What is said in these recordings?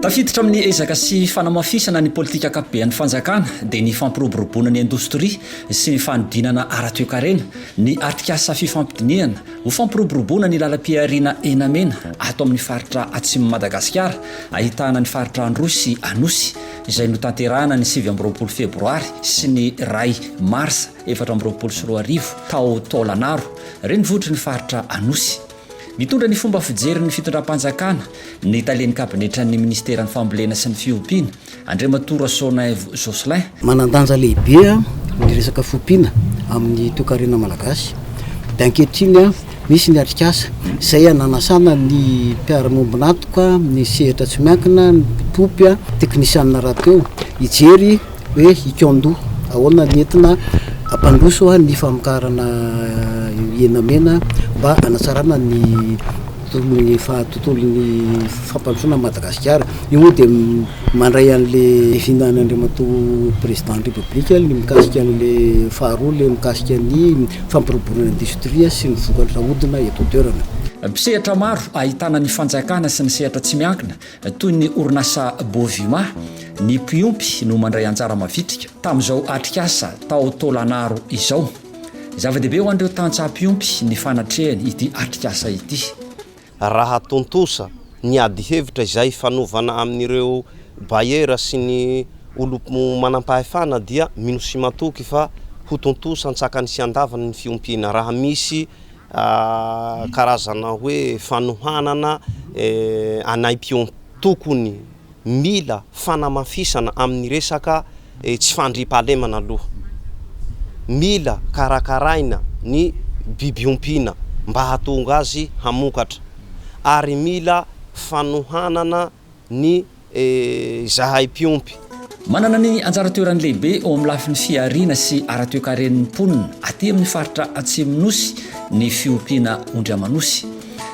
Tafiditra amin'ny ezaka sy fanamafisana ny politika akapobean'ny fanjakana dia ny fampiroboroboana ny indostria sy ny fanodinana ara-toekarena, ny atrikasa fifampidiniana ho fampiroboroboana ny lalam-piariana enamena ato amin'ny faritra atsimon'i Madagasikara, ahitana ny faritra Androsy sy Anosy izay notanterahana ny 7 febroary sy ny 2 marsa 2024 tao Taolanaro, renivohitry ny faritra Anosy. Mitondra ny fomba fijery ny fitondram-panjakana ny talen'ny kabinetran'ny ministeran'ny fambolena sy ny fiompiana Andriamatoa Rasonaev Jocelyn. Manandanja lehibe ny resaka fiompiana amin'ny toekarena malagasy. Dia ankehitriny misy ny atrikasa izay nanasana ny mpiara-mombonatoka, ny sehatra tsy miankina, ny mpitopy, teknisianina rahateo hijery hoe ikandoha ahoana ny entina ampandroso ny famokarana enamena mba hanatsarana ny tontolon'ny fampandrosoana Madagasikara. Io moa dia mandray an'le fihinana Andriamatoa président république ny mikasika an'le faharoa le mikasika ny fampiroboroana industria sy ny vokatra hodina eto an-toerana. Mpisehatra maro ahitana ny fanjakana sy ny sehatra tsy miankina toy ny orinasa Bovima, ny mpiompy no mandray anjara mavitrika tamin'izao atrikasa tao Taolanaro izao. Zava-dehibe ho an'ireo tantsaha-mpiompy ny fanatrehany ity atrikasa ity. Raha tontosa ny ady hevitra izay fanovana amin'ireo bailleur sy ny olo manam-pahefana dia minosy matoky fa ho tontosa antsakany sy andavana ny fiompiana. Raha misy karazana hoe fanohanana anay-mpiompy, tokony mila fanamafisana amin'ny resaka tsy fandriam-pahalemana aloha. Mila karakaraina ny bibiompiana mba hahatonga azy hamokatra, ary mila fanohanana ny zahay mpiompy. Manana ny anjara toerany lehibe ao amin'ny lafin'ny fiariana sy ara-toekaren'ny mponina aty amin'ny faritra Atsimonosy ny fiompiana Ondriamanosy.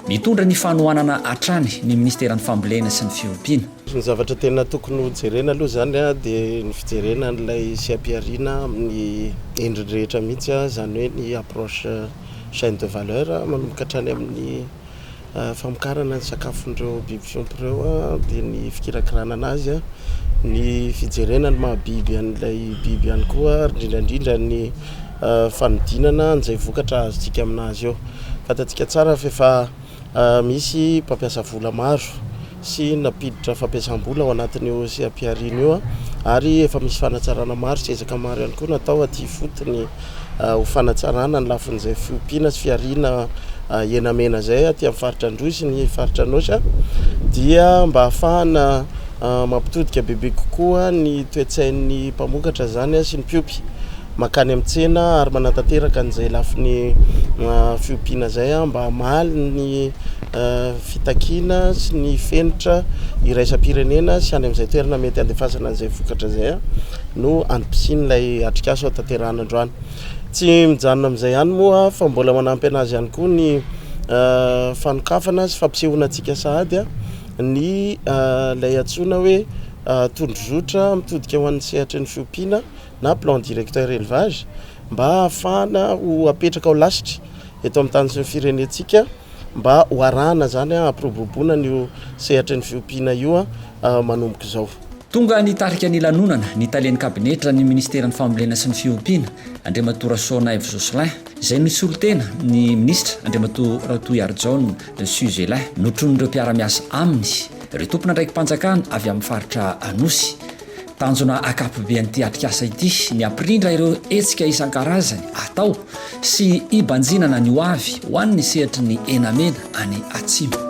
Mitondra ny fanohanana hatrany ny ministeran'ny fambolena sy ny fiompiana. Ny zavatra tena tokony ho jerena aloha zany dia ny fijerena n'ilay sehampiariana amin'ny endriny rehetra mihitsy, zany hoe ny approche chaîne de valeur manomboka hatrany amin'ny famokarana ny sakafon'ireo biby fiompy ireo dia ny fikirakirana anazy, ny fijerena ny mahabiby an'ilay biby ihany koa, indrindrandrindra ny fanodinana an'izay vokatra azontsika aminazy eo. Fatantsika tsara fa efa misy mpampiasa vola maro sy napiditra fampiasam-bola ao anatin'io sehampiariana io, ary efa misy fanatsarana maro sy ezaka maro ihany koa natao aty fotony ho fanatsarana ny lafin'izay fiompiana sy fiariana enamena zay aty amin'ny faritra Androsy ny faritra Anosy, dia mba ahafahana mampitodika bebe kokoa ny toe-tsain'ny mpamokatra zany sy ny mpiompy makany amin'ny tsena, ary manatanteraka an'izay lafin'ny fiompiana zay mba hamaly ny fitakiana sy ny fenitra iraisam-pirenena sy any amin'izay toerana mety andefasana an'izay vokatra zay no andipisian'ilay atrikasa tanterahana androany. Tsy mijanona amin'izay ihany moa fa mbola manampy anazy ihany koa ny fanokafana sy fampisehoana antsika sahady ny lay antsoina hoe tondrozotra mitodika ho an'ny sehatry ny fiompiana na plan directeur élevage, mba ahafahana ho apetraka ao lasitra eto amin'ny tany sy ny firenentsika, mba ho arahana zany hampiroboroboana ny sehatry ny fiompiana io manomboka izao. Tonga nitarika ny lanonana ny talen'ny kabinetra ny ministeran'ny fambolena sy ny fiompiana Andriamatoa Rasonaev Jocelyn, izay nisolotena ny ministra Andriamatoa Ratoiarjon Suzelin notron'ireo mpiara-miasa aminy ireo tompona ndraiky mpanjakana avy amin'ny faritra Anosy. Tanjona akapobean'ity atrikasa ity ny ampirindra ireo hetsika isan-karazany atao sy ibanjinana ny ho avy ho an'ny sehatry ny enamena any Atsimo.